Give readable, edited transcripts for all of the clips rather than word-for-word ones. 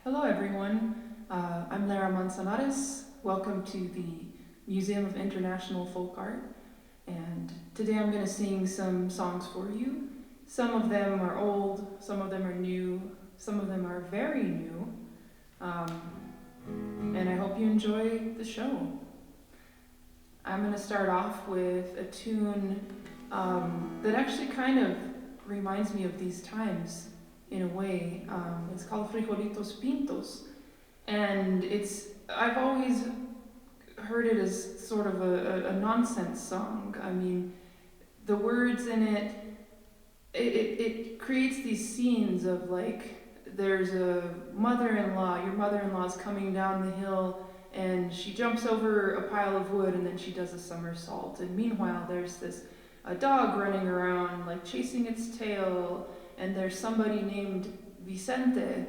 Hello, everyone. I'm Lara Manzanares. Welcome to the Museum of International Folk Art. And today I'm going to sing some songs for you. Some of them are old, some of them are new, some of them are very new. Um, and I hope you enjoy the show. I'm going to start off with a tune that actually kind of reminds me of these times in a way. It's called Frijolitos Pintos. And I've always heard it as sort of a nonsense song. I mean, the words in it creates these scenes of like, there's a mother-in-law, your mother-in-law's coming down the hill and she jumps over a pile of wood and then she does a somersault. And meanwhile, there's a dog running around like chasing its tail, and there's somebody named Vicente.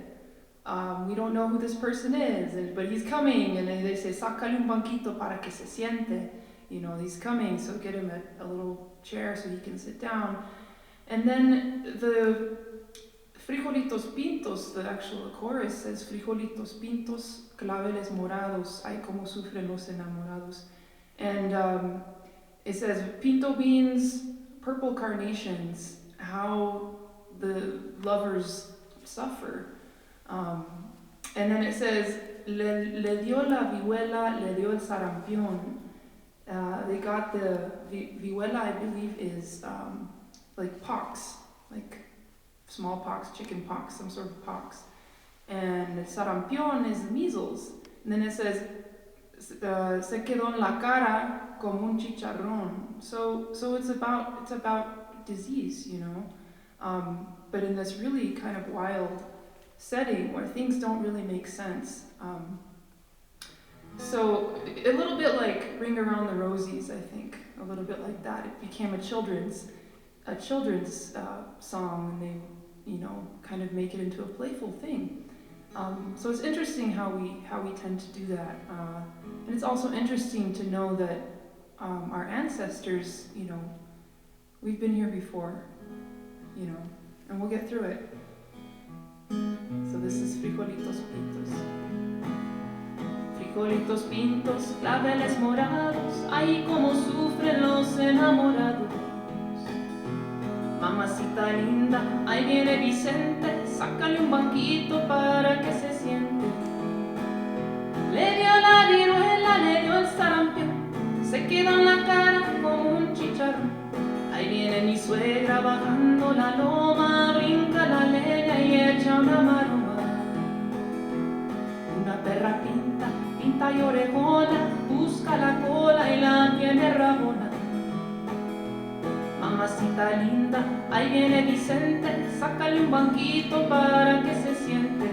We don't know who this person is, but he's coming, and they say, "Sácale un banquito para que se siente." You know, he's coming, so get him a little chair so he can sit down. And then the Frijolitos Pintos, the actual chorus says, "Frijolitos Pintos, claveles morados, ay como sufren los enamorados." And it says, pinto beans, purple carnations, how the lovers suffer. And then it says, le dio la vihuela, le dio el sarampión. They got the vihuela, I believe, is like pox, like smallpox, chicken pox, some sort of pox. And sarampión is measles. And then it says, se quedó en la cara como un chicharrón. So it's about disease, you know, but in this really kind of wild setting where things don't really make sense. So a little bit like Ring Around the Rosies, I think, a little bit like that. It became a children's song, and they, you know, kind of make it into a playful thing. So it's interesting how we tend to do that, and it's also interesting to know that our ancestors, you know, we've been here before, you know, and we'll get through it. So this is Frijolitos Pintos. Frijolitos pintos, claveles morados, ay como sufren los enamorados. Mamacita linda, ahí viene Vicente, sácale un banquito para que se siente. Le dio la viruela, le dio el sarampión, se quedó en la cara como un chicharrón. Ahí viene mi suegra bajando la loma, brinca la leña y echa una maroma. Una perra pinta y orejona, busca la cola y la tiene rabona. Mamacita linda, ahí viene Vicente, sácale un banquito para que se siente.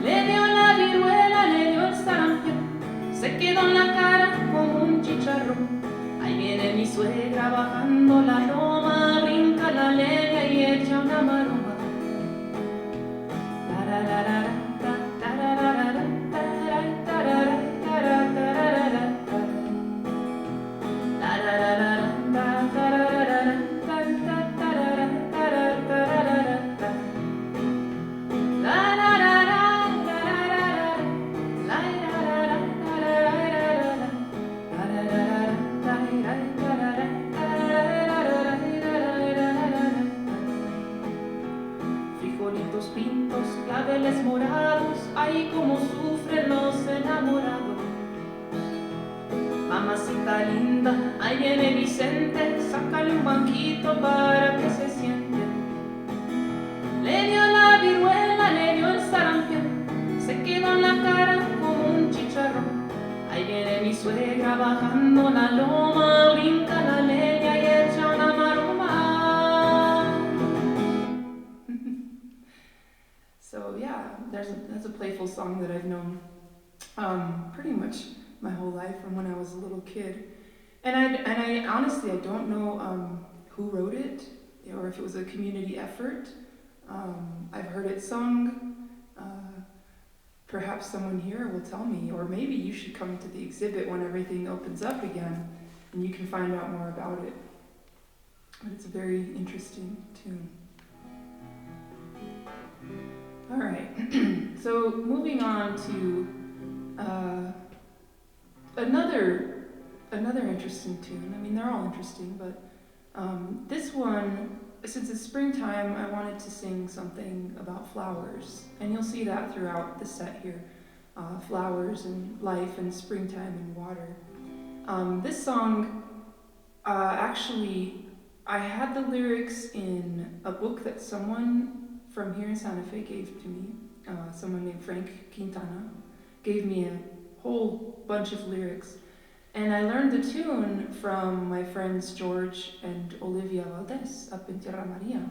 Le dio la viruela, le dio el sarampión, se quedó en la cara como un chicharrón. Ahí viene mi suegra bajando la loma, brinca la leña y echa una maroma. Pintos, claveles morados, ay como sufren los enamorados. Mamacita linda, ahí viene Vicente, sácale un banquito para que se siente. Le dio la viruela, le dio el sarampión, se quedó en la cara como un chicharrón. Ahí viene mi suegra bajando la loma, brinca la leña y echa una maroma. So yeah, that's a playful song that I've known pretty much my whole life from when I was a little kid, and I honestly I don't know who wrote it or if it was a community effort. I've heard it sung. Perhaps someone here will tell me, or maybe you should come to the exhibit when everything opens up again, and you can find out more about it. But it's a very interesting tune. All right. So moving on to another interesting tune. I mean, they're all interesting, but this one, since it's springtime, I wanted to sing something about flowers, and you'll see that throughout the set here. Flowers and life and springtime and water. This song, actually, I had the lyrics in a book that someone from here in Santa Fe gave to me. Someone named Frank Quintana gave me a whole bunch of lyrics. And I learned the tune from my friends George and Olivia Valdez up in Tierra Maria.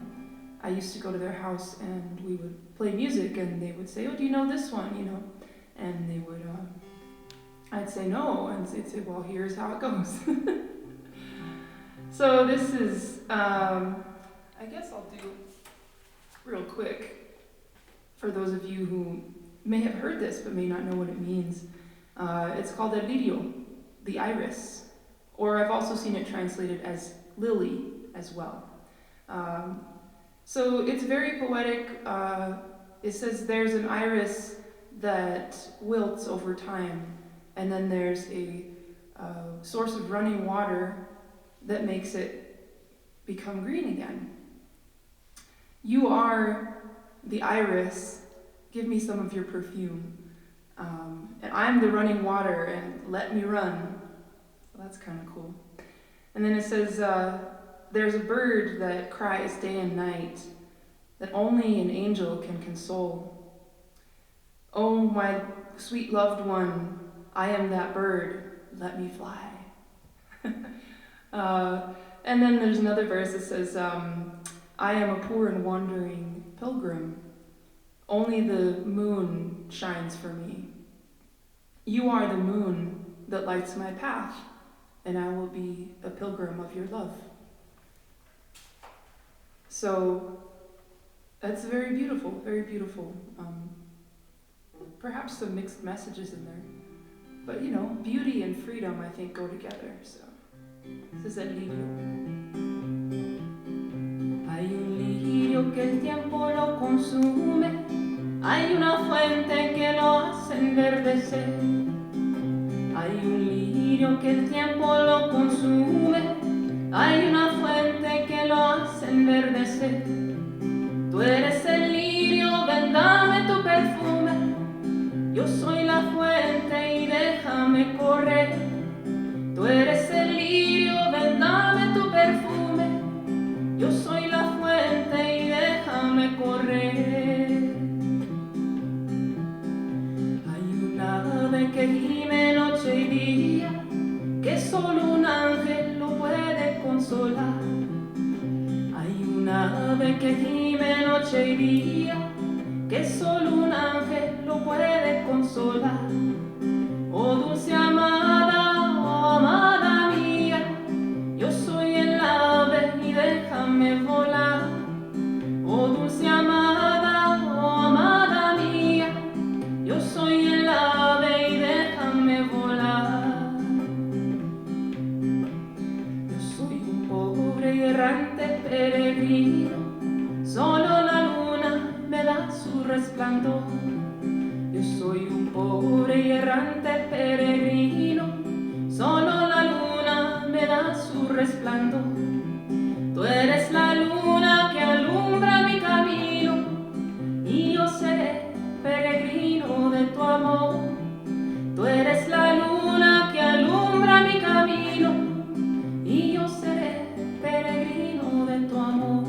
I used to go to their house and we would play music and they would say, "Oh, do you know this one?" You know, and they would, I'd say no, and they'd say, "Well, here's how it goes." So this is, I guess I'll do real quick for those of you who may have heard this but may not know what it means. It's called el lirio, the iris, or I've also seen it translated as lily as well. So it's very poetic. It says there's an iris that wilts over time, and then there's a source of running water that makes it become green again. You are the iris, give me some of your perfume. And I'm the running water, and let me run. So that's kind of cool. And then it says, there's a bird that cries day and night, that only an angel can console. Oh, my sweet loved one, I am that bird, let me fly. And then there's another verse that says, I am a poor and wandering pilgrim. Only the moon shines for me. You are the moon that lights my path, and I will be a pilgrim of your love. So that's very beautiful, very beautiful. Perhaps some mixed messages in there. But you know, beauty and freedom, I think, go together. So this is el lirio. Hay un lirio que el tiempo lo consume. Hay una fuente que lo hace enverdecer. Hay un lirio que el tiempo lo consume. Hay una fuente que lo hace enverdecer. Tú eres el lirio, ven dame tu perfume. Yo soy la fuente y déjame correr. Tú eres el lirio, ven dame tu perfume. Yo soy la fuente y déjame correr. Hay una ave que gime noche y día, que solo un ángel lo puede consolar. Hay una ave que gime noche y día, que solo un ángel lo puede consolar. Oh dulce amada, oh amada mía, yo soy el ave y déjame volar. Oh dulce amada, oh amada mía, yo soy el ave y déjame volar. Yo soy un pobre y errante peregrino, solo la luna me da su resplandor. Yo soy un pobre y errante peregrino, solo la luna me da su resplandor. Tú eres la luna que alumbra mi camino, y yo seré peregrino de tu amor. Tú eres la luna que alumbra mi camino, y yo seré peregrino de tu amor.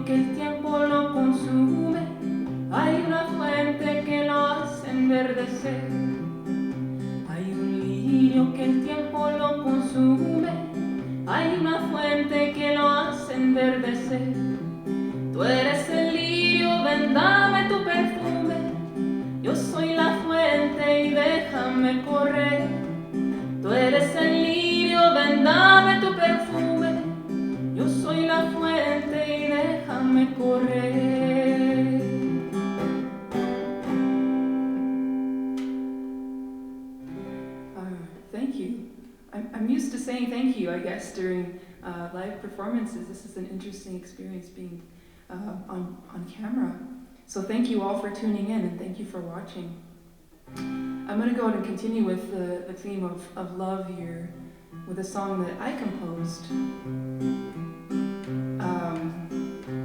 Que el tiempo lo consume, hay una fuente que lo hace enverdecer. Hay un lirio que el tiempo lo consume, hay una fuente que lo hace enverdecer. Tú eres el lirio, ven dame tu perfume. Yo soy la fuente y déjame correr. Tú eres el lirio, ven dame tu perfume. Yo soy la fuente y déjame correr. Thank you. I'm used to saying thank you, I guess, during live performances. This is an interesting experience being on camera. So thank you all for tuning in, and thank you for watching. I'm going to go ahead and continue with the theme of love here with a song that I composed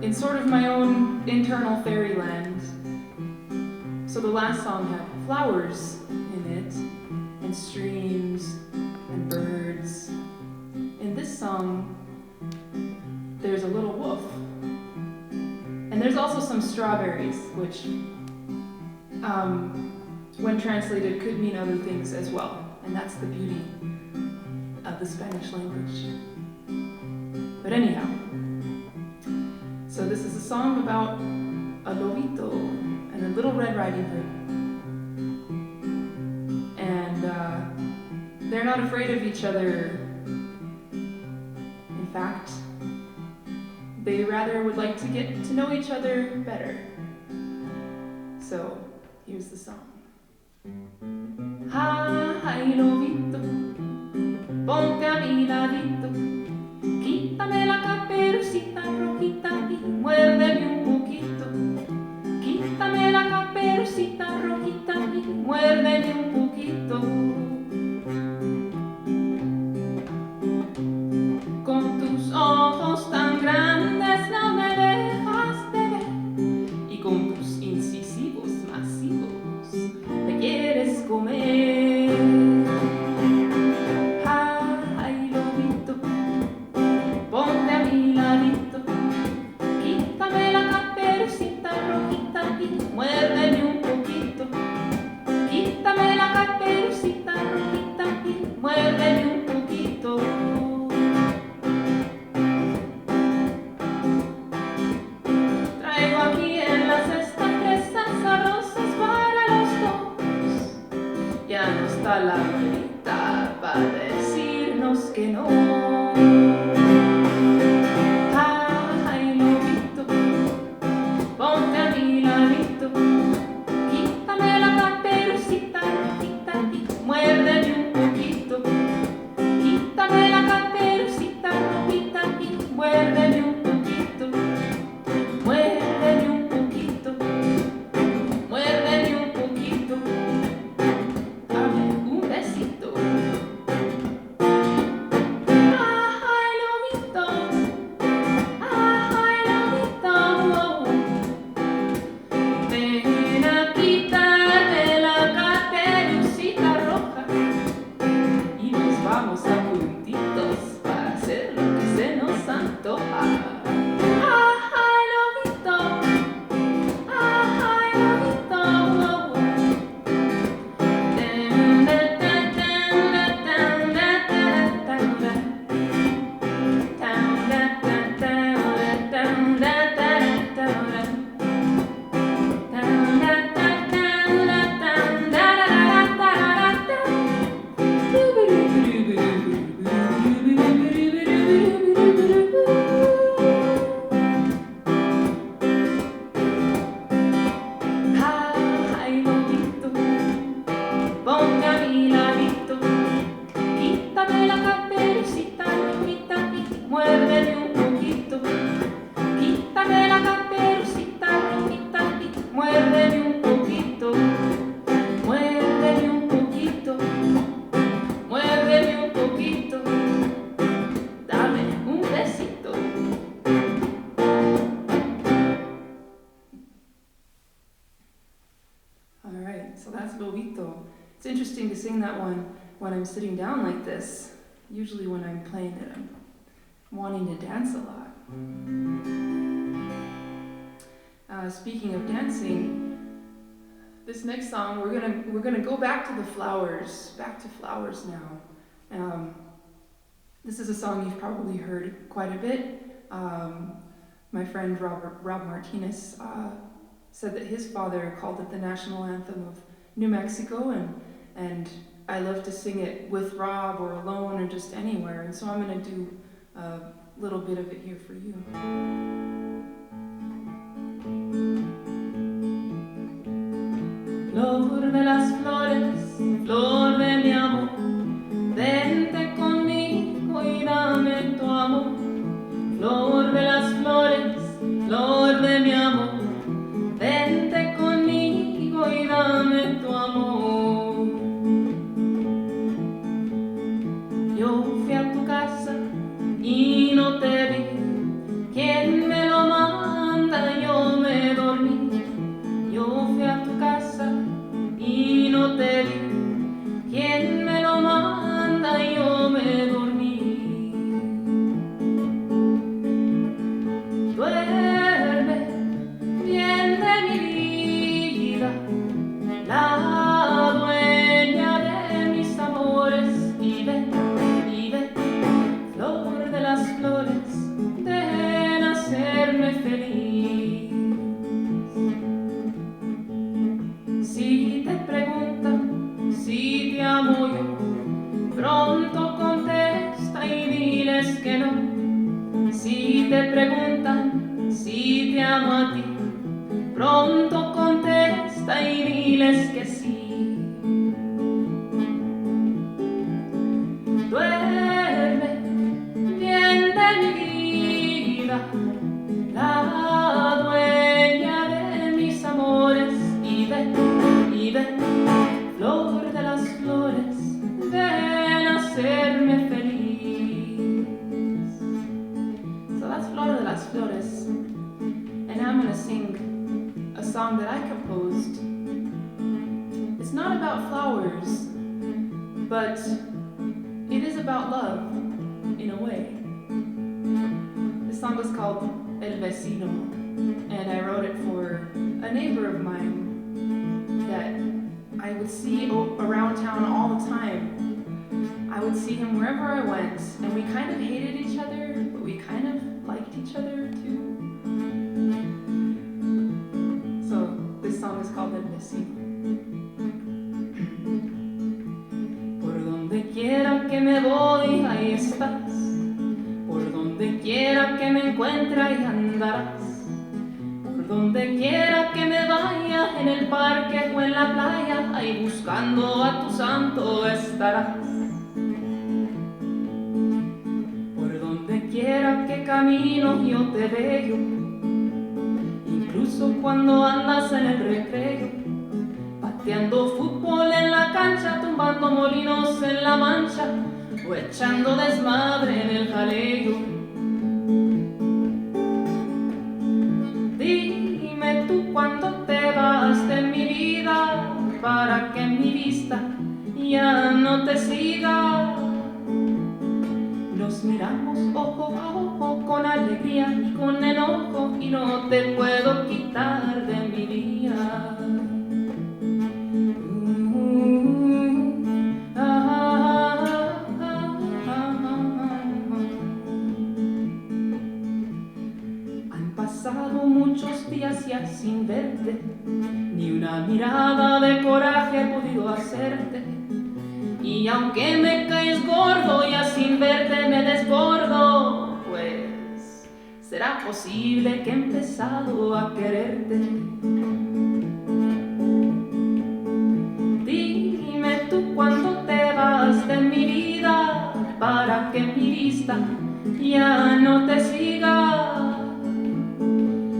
in sort of my own internal fairyland. So the last song had flowers in it, and streams, and birds. In this song, there's a little wolf. And there's also some strawberries, which, when translated, could mean other things as well. And that's the beauty of the Spanish language. But anyhow, so this is a song about a lobito and a little Red Riding Hood. And they're not afraid of each other. In fact, they rather would like to get to know each other better. So, here's the song. Ay, lobito, ponte a mi ladito, quítame la caperucita rojita y muérdeme un poquito. Quítame la caperucita rojita y muérdeme un poquito. Con tus ojos tan grandes no me dejas de ver, y con tus incisivos masivos me quieres comer. Ay, lobito, ponte a mi ladito, quítame la caperucita rojita y muérdeme un poquito. Quítame la caperucita rojita y muérdeme un poquito. Traigo aquí en la cesta fresas sabrosas para los dos. Ya no está la abuelita para decirnos que no. Ay, lobito, ponte a mi ladito, quítame la caperucita rojita y muérdeme un poquito. Quítame la caperucita rojita y muérdeme un poquito. Muérdeme un poquito. Muérdeme un poquito. Dame un besito. Ay, lobito. Ay, lobito. Ven a quitarme la caperucita roja y nos vamos a puntitos para hacer lo que se nos antoja. Ay, lobito. Ay, lobito. Ay, lobito, ponte a mi ladito, quítame la caperucita rojita y muérdeme un poquito. Quítame la caperucita rojita y muérdeme un poquito. Muérdeme un poquito. Muérdeme un poquito. Dame un besito. Alright, so that's Lobito. It's interesting to sing that one when I'm sitting down like this. Usually when I'm playing it, I'm wanting to dance a lot. Speaking of dancing, this next song we're gonna go back to the flowers, now. This is a song you've probably heard quite a bit. My friend Rob Martinez said that his father called it the national anthem of New Mexico, and I love to sing it with Rob or alone or just anywhere, and so I'm going to do a little bit of it here for you. Flor de las flores, flor de mi amor, vente conmigo y dame tu amor. que no. Si te preguntan si te amo a ti, pronto contesta y diles que sí. Duerme bien de mi vida, la dueña de mis amores, y ven, flor de las flores, ven a hacerme feliz. So that's Flor de las Flores, and I'm gonna sing a song that I composed. It's not about flowers, but it is about love, in a way. This song was called El Vecino, and I wrote it for a neighbor of mine that I would see around town all the time. I would see him wherever I went, and we kind of hated each other, but we kind of liked each other too. So this song is called El Vecino. Quiera que me voy, ahí estás. Por donde quiera que me encuentre, ahí andarás. Por donde quiera que me vaya, en el parque o en la playa, ahí buscando a tu santo estarás. Por donde quiera que camino, yo te veo. Incluso cuando andas en el recreo, pateando fútbol en la cancha, tumbando molinos en la mancha, o echando desmadre en el jaleo. Dime tú cuándo te vas de mi vida, para que mi vista ya no te siga. Nos miramos ojo a ojo con alegría y con enojo, y no te puedo quitar de mi vida. Pasado muchos días ya sin verte, ni una mirada de coraje he podido hacerte. Y aunque me caes gordo, ya sin verte me desbordo, pues será posible que he empezado a quererte. Dime tú cuándo te vas de mi vida, para que mi vista ya no te siga.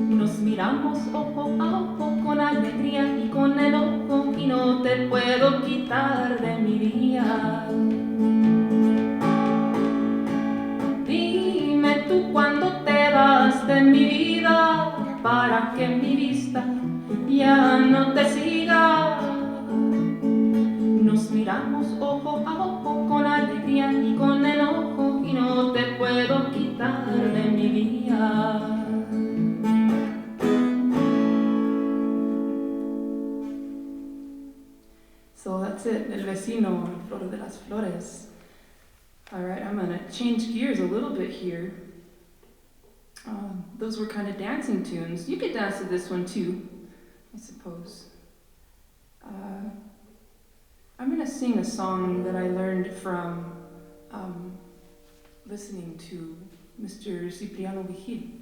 Nos miramos ojo a ojo con alegría y con enojo, y no te puedo quitar de mi día. Dime tú cuándo te vas de mi vida, para que mi vista ya no te siga. Nos miramos ojo a ojo con alegría y con enojo, y no te puedo quitar de mi día. So that's it, El Vecino, Flor de las Flores. Alright, I'm gonna change gears a little bit here. Those were kind of dancing tunes. You could dance to this one too, I suppose. I'm gonna sing a song that I learned from listening to Mr. Cipriano Vigil.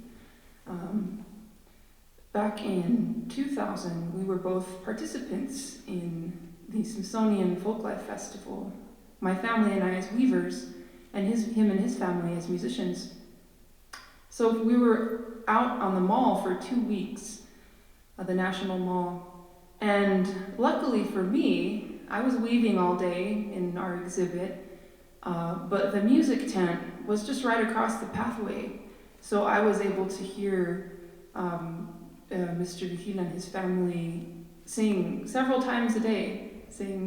Back in 2000, we were both participants in the Smithsonian Folklife Festival. My family and I as weavers, and him and his family as musicians. So we were out on the mall for 2 weeks, the National Mall. And luckily for me, I was weaving all day in our exhibit, but the music tent was just right across the pathway. So I was able to hear Mr. Vigil and his family sing several times a day.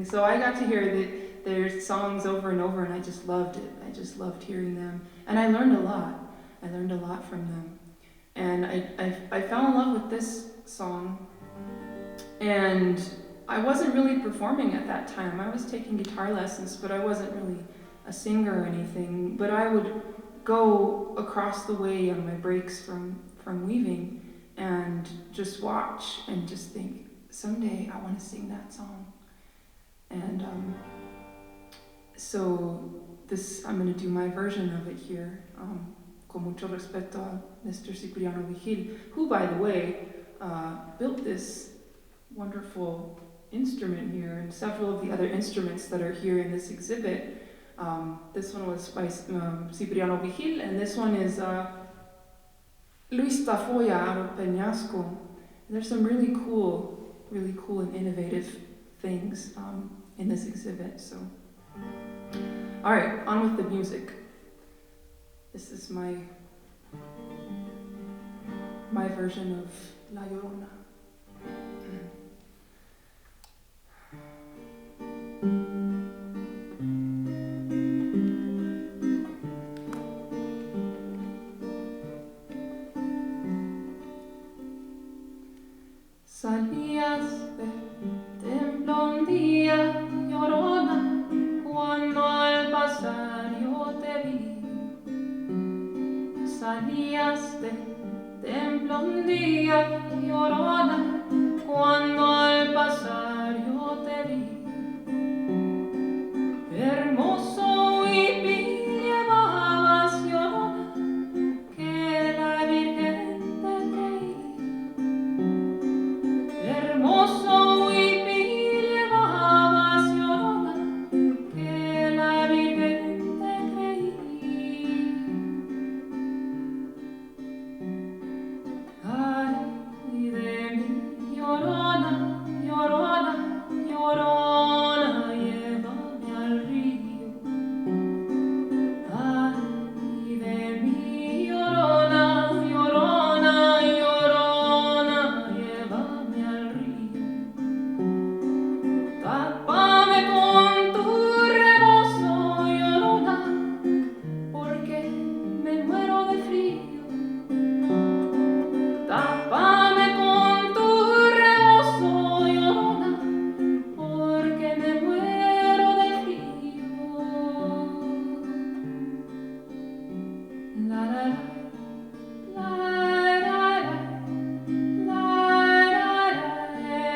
So I got to hear their songs over and over, and I just loved it. I just loved hearing them. And I learned a lot. I learned a lot from them. And I fell in love with this song. And I wasn't really performing at that time. I was taking guitar lessons, but I wasn't really a singer or anything. But I would go across the way on my breaks from weaving and just watch and just think, someday I want to sing that song. And so this, I'm going to do my version of it here, con mucho respeto a Mr. Cipriano Vigil, who, by the way, built this wonderful instrument here and several of the other instruments that are here in this exhibit. This one was by Cipriano Vigil, and this one is Luis Tafoya out of Peñasco. And there's some really cool and innovative things in this exhibit. So, all right, on with the music. This is my version of La Llorona. Salías del templo un día, llorona, cuando al pasar yo te vi. Salías del templo un día, llorona, cuando al pasar yo te vi. Hermoso huipil llevabas, llorona, que la Virgen te creí. Hermoso huipil llevabas, llorona, que la Virgen te creí. Ay de mí, llorona, llorona, llorona, llévame al río. Ay de mí, llorona, llorona, llorona, llévame al río. Tápame con tu rebozo, llorona, porque me muero de frío. Tápame con tu rebozo, llorona, porque me muero de frío. La la la, la la la,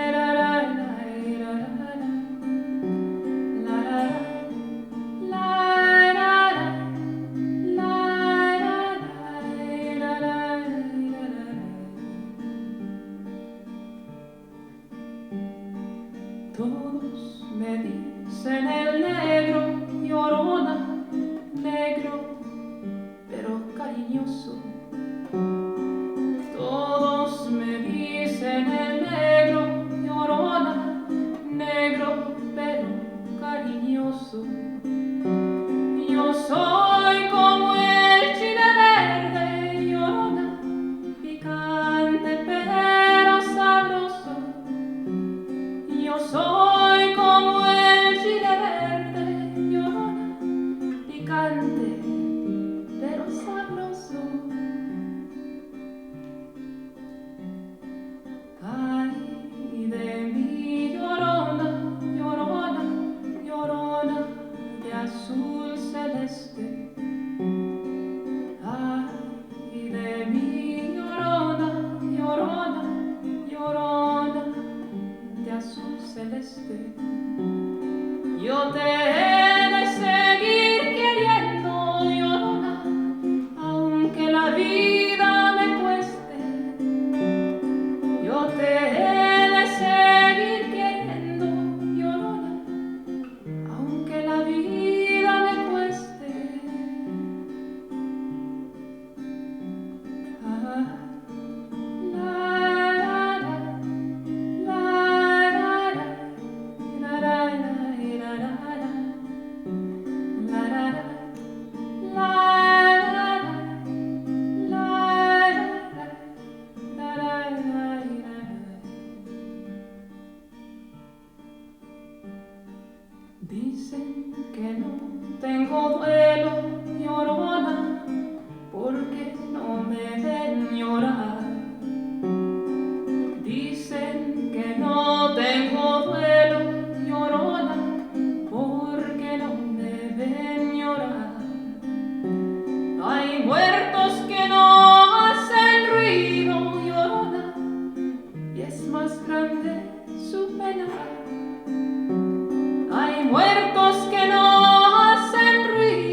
la la la, todos me dicen el negro, llorona, negro, pero cariñoso. Todos me dicen el negro, llorona, negro, pero cariñoso. Yo soy como el chile verde, llorona, picante pero sabroso. Yo soy como el chile verde, llorona, picante pero sabroso. Ay de mí, llorona, llorona, llorona, de azul celeste. Ay de mí, llorona, llorona, llorona, de azul celeste. Yo te he de seguir queriendo, llorona, aunque la vida me cueste. Yo te he de seguir queriendo, llorona, aunque la vida me cueste. Ah, la la la, la la la, la la la, la la la. Dicen que no tengo duelo, llorona, porque no me ven llorar. Dicen que no tengo duelo, llorona, porque no me ven llorar. Hay muertos que no hacen ruido, llorona, y es más grande su pena. Hay muertos que no hacen ruido,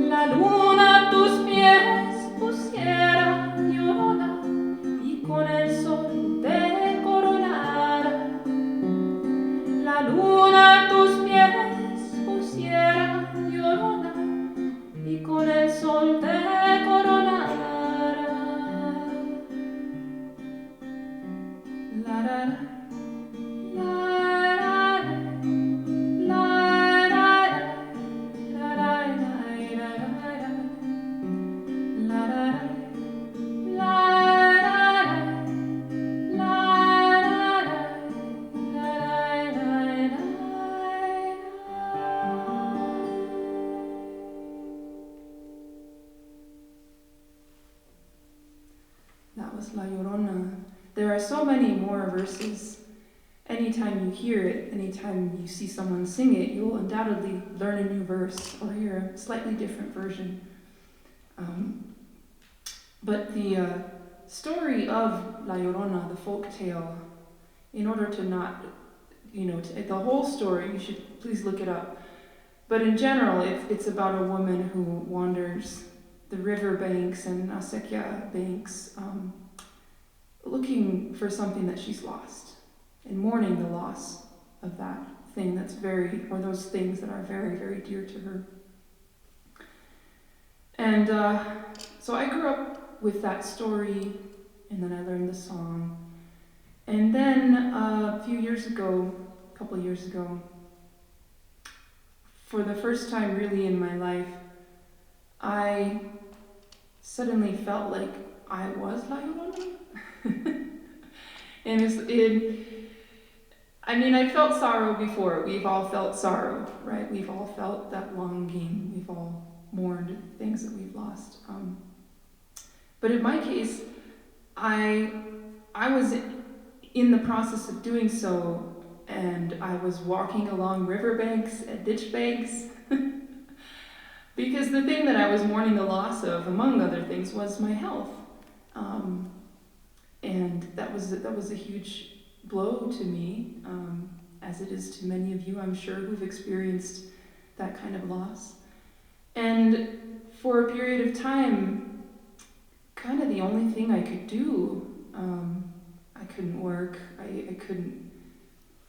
La luna a tus pies pusiera llorona y con el sol te coronara. La luna a tus pies pusiera llorona y con el sol te coronara. La, la, la. That was La Llorona. There are so many more verses. Anytime you hear it, anytime you see someone sing it, you'll undoubtedly learn a new verse or hear a slightly different version. But the story of La Llorona, the folk tale, in order to not, the whole story, you should please look it up. But in general, it's about a woman who wanders the river banks and acequia banks, looking for something that she's lost and mourning the loss of that thing or those things that are very, very dear to her. And so I grew up with that story, and then I learned the song. And then a couple years ago, for the first time really in my life, I suddenly felt like I was La Llorona. And I felt sorrow before. We've all felt sorrow, right? We've all felt that longing. We've all mourned things that we've lost. But in my case, I was in the process of doing so, and I was walking along riverbanks and ditch banks because the thing that I was mourning the loss of, among other things, was my health. And that was a huge blow to me, as it is to many of you, I'm sure, who've experienced that kind of loss. And for a period of time, kind of the only thing I could do, I couldn't work, I couldn't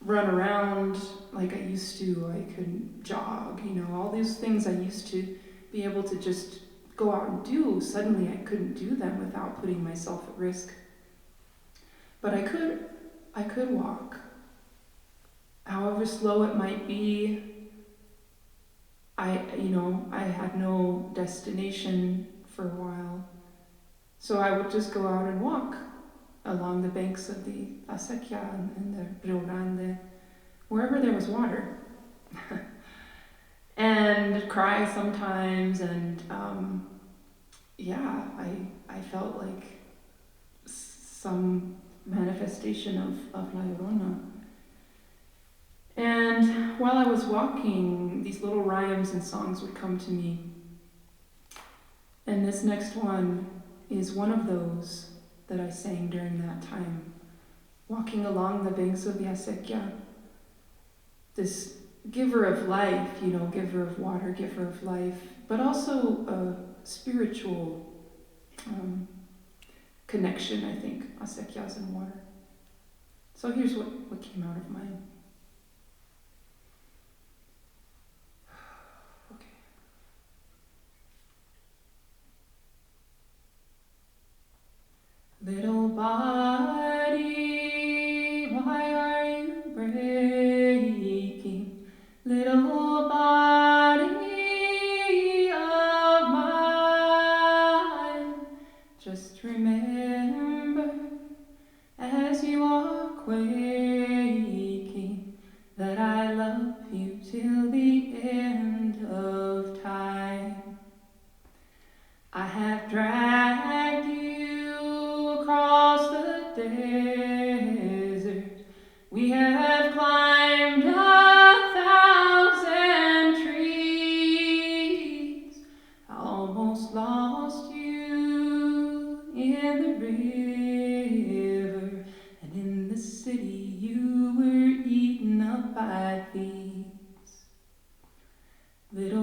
run around like I used to, I couldn't jog, all these things I used to be able to just go out and do, suddenly I couldn't do them without putting myself at risk. But I could walk, however slow it might be. I had no destination for a while, so I would just go out and walk along the banks of the acequia and the Rio Grande, wherever there was water, and cry sometimes, and I felt like some manifestation of La Llorona. And while I was walking, these little rhymes and songs would come to me. And this next one is one of those that I sang during that time, walking along the banks of the acequia. This giver of life, giver of water, giver of life, but also a spiritual connection, I think, acequias and water. So here's what came out of mine. Okay. Little body, why are you breaking? Little body of mine, just remember as you are quaking,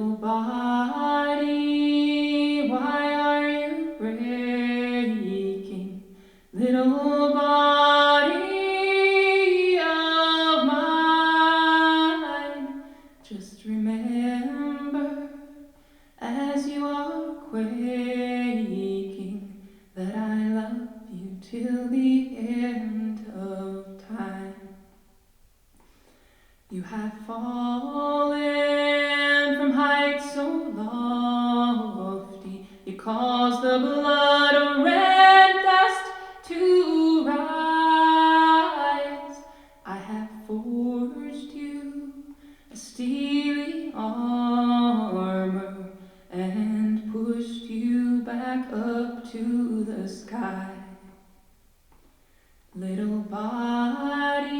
Little body, why are you breaking? Little body of mine, just remember as you are quaking that I love you till the end of time. You have fallen from heights so lofty, you caused the blood of red dust to rise. I have forged you a steely armor and pushed you back up to the sky. Little body,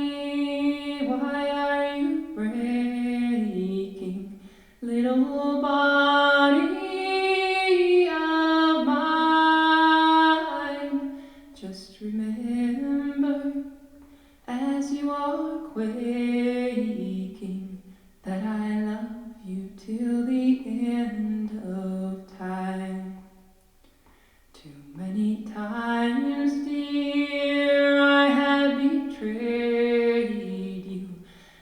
why are you breaking? Little body of mine, just remember as you are quaking that I love you till the end of time. Too many times, dear, I have betrayed you.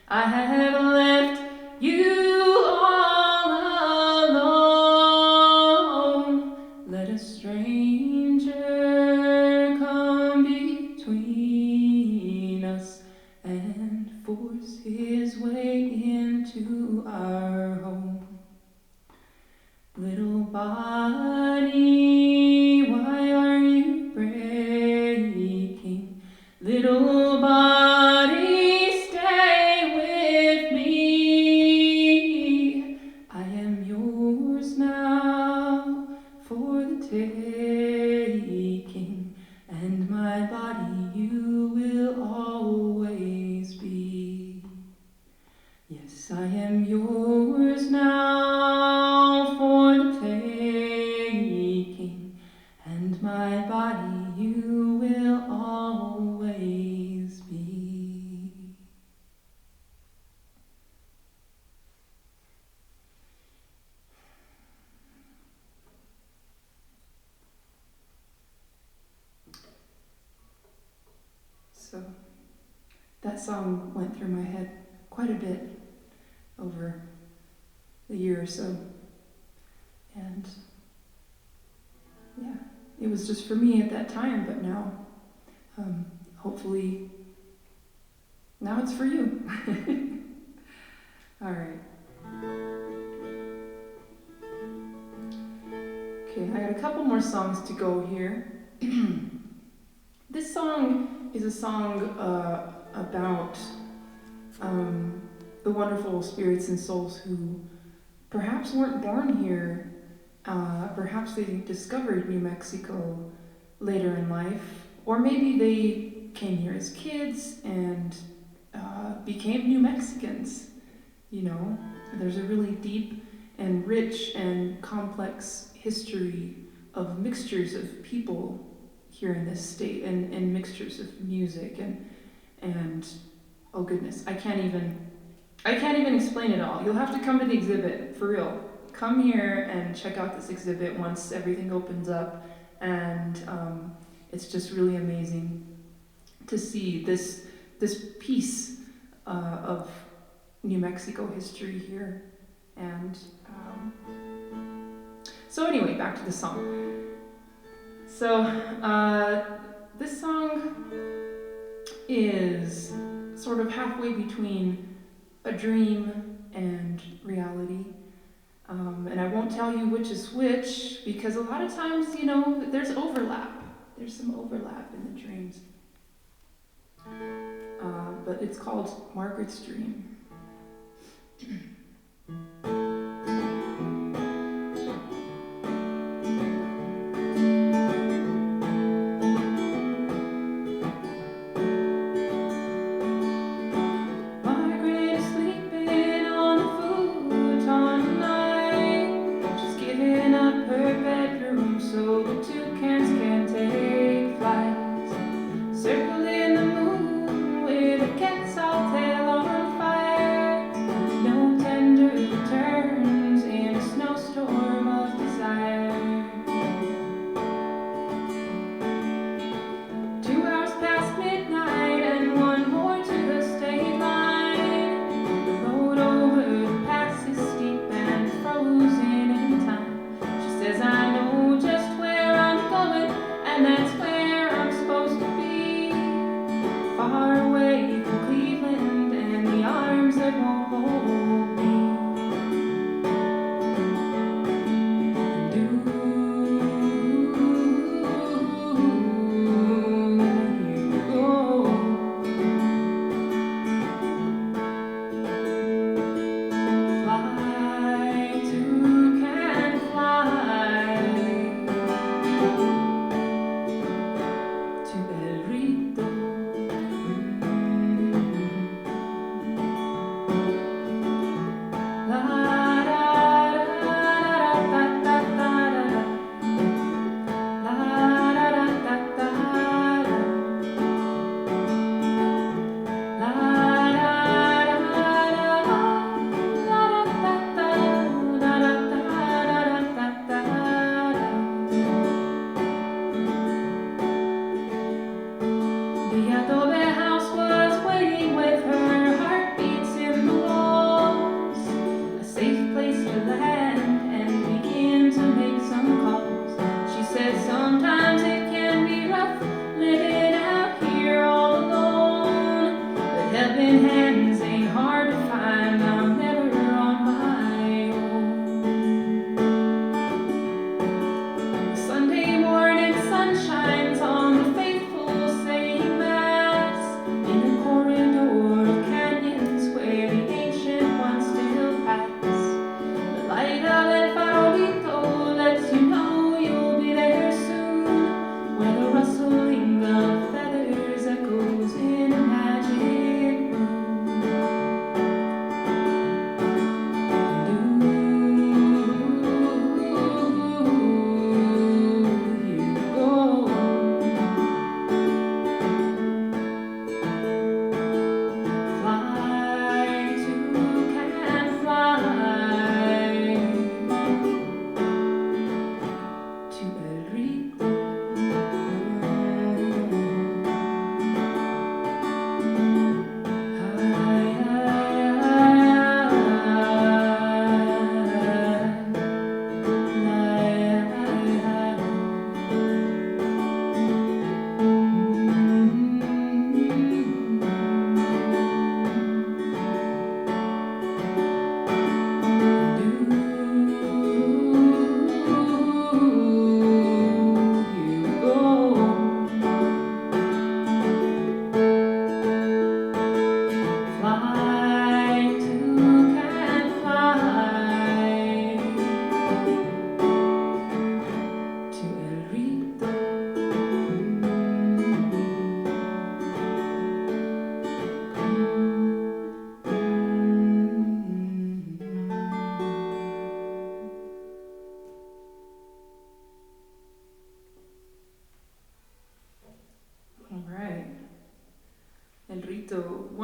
I have left you all alone. Let a stranger come between us and force his way into our home. Little body, why are you breaking? Little body, stay with me. I am yours now for the taking, and my body you will always be. Yes, I am yours now for the taking, and my body you will always be. So that song went through my head quite a bit over the year or so, and yeah, it was just for me at that time, but now hopefully now it's for you. All right. Okay, I got a couple more songs to go here. This song is a song about the wonderful spirits and souls who perhaps weren't born here. Perhaps they discovered New Mexico later in life, or maybe they came here as kids and became New Mexicans. You know, there's a really deep and rich and complex history of mixtures of people here in this state, and mixtures of music and oh goodness, I can't even explain it all. You'll have to come to the exhibit, for real. Come here and check out this exhibit once everything opens up, and it's just really amazing to see this piece of New Mexico history here. And so anyway, back to the song. So this song is sort of halfway between a dream and reality. And I won't tell you which is which, because a lot of times, you know, there's overlap. There's some overlap in the dreams. But it's called Margaret's Dream. No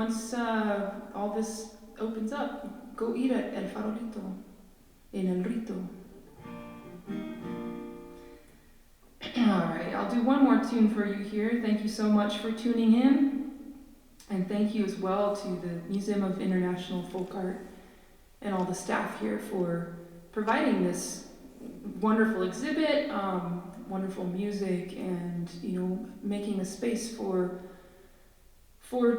once all this opens up, go eat at El Farolito in El Rito. Alright, I'll do one more tune for you here. Thank you so much for tuning in. And thank you as well to the Museum of International Folk Art and all the staff here for providing this wonderful exhibit, wonderful music, and making a space for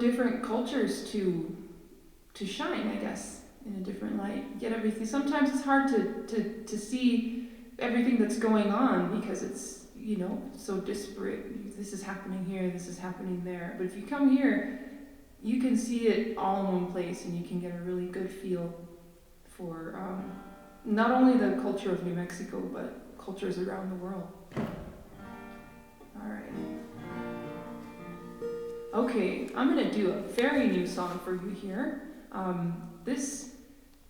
different cultures to shine, I guess, in a different light. Get everything. Sometimes it's hard to see everything that's going on because it's so disparate. This is happening here, this is happening there. But if you come here, you can see it all in one place, and you can get a really good feel for not only the culture of New Mexico, but cultures around the world. All right. Okay, I'm gonna do a very new song for you here. This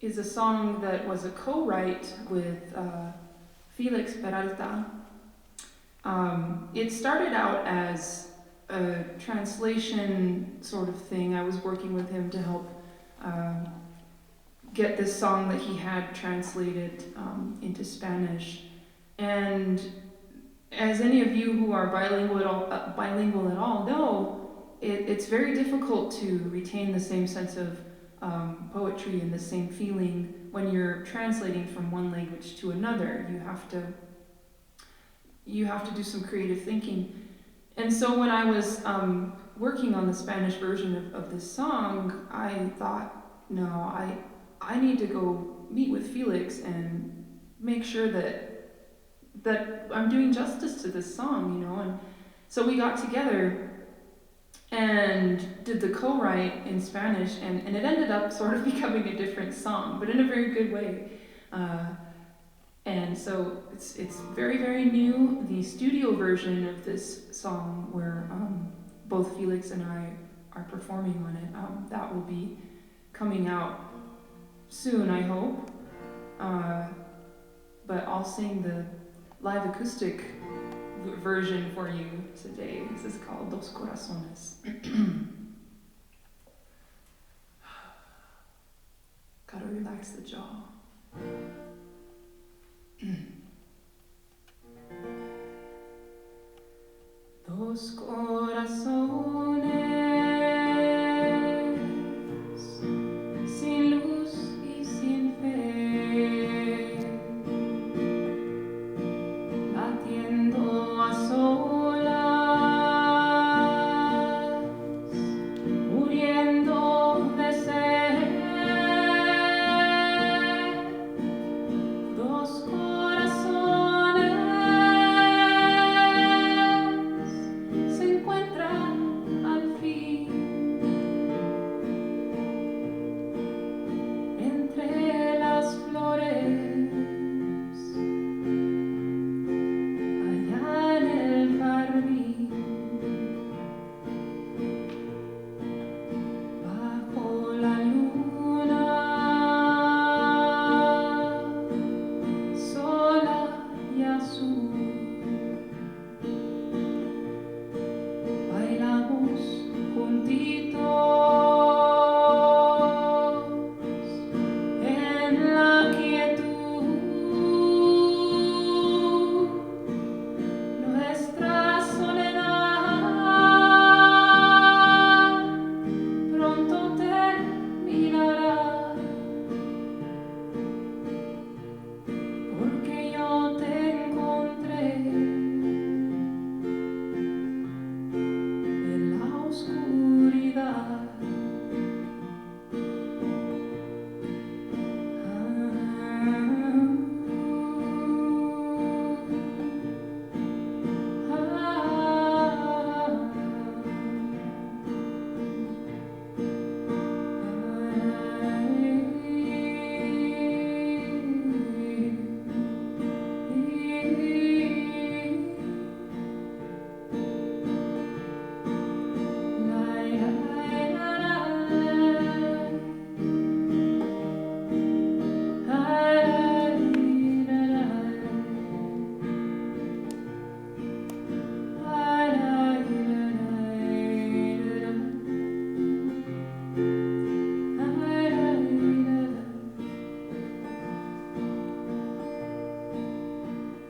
is a song that was a co-write with Felix Peralta. It started out as a translation sort of thing. I was working with him to help get this song that he had translated into Spanish. And as any of you who are bilingual at all know, it's very difficult to retain the same sense of poetry and the same feeling when you're translating from one language to another. You have to do some creative thinking. And so when I was working on the Spanish version of this song, I thought, no, I need to go meet with Felix and make sure that I'm doing justice to this song, And so we got together and did the co-write in Spanish, and it ended up sort of becoming a different song, but in a very good way. And so it's very, very new. The studio version of this song, where both Felix and I are performing on it, that will be coming out soon, I hope. But I'll sing the live acoustic version for you today. This is called Dos Corazones. Gotta relax the jaw. Dos corazones sin luz y sin fe, latiendo a solas, muriendo de sed. Dos corazones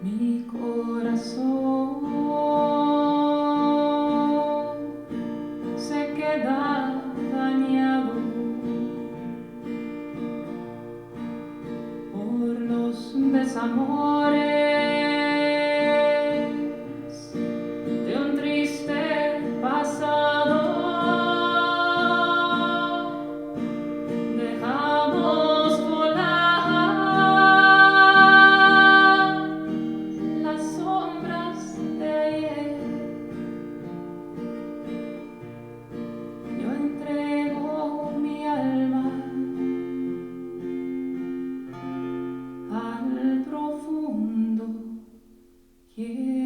Mi corazón se queda dañado por los desamores de un triste pasado. Dejamos volar las sombras de ayer. Yo entrego mi alma al profundo querer.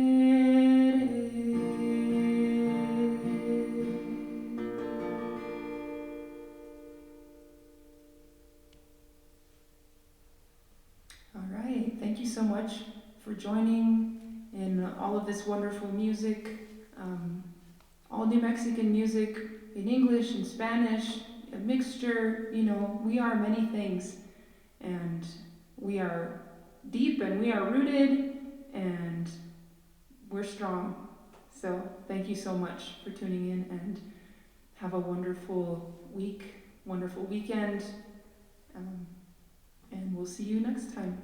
All right, thank you so much for joining in all of this wonderful music, all New Mexican music in English and Spanish, a mixture. You know, we are many things, and we are deep and we are rooted and we're strong. So thank you so much for tuning in, and have a wonderful week, wonderful weekend, and we'll see you next time.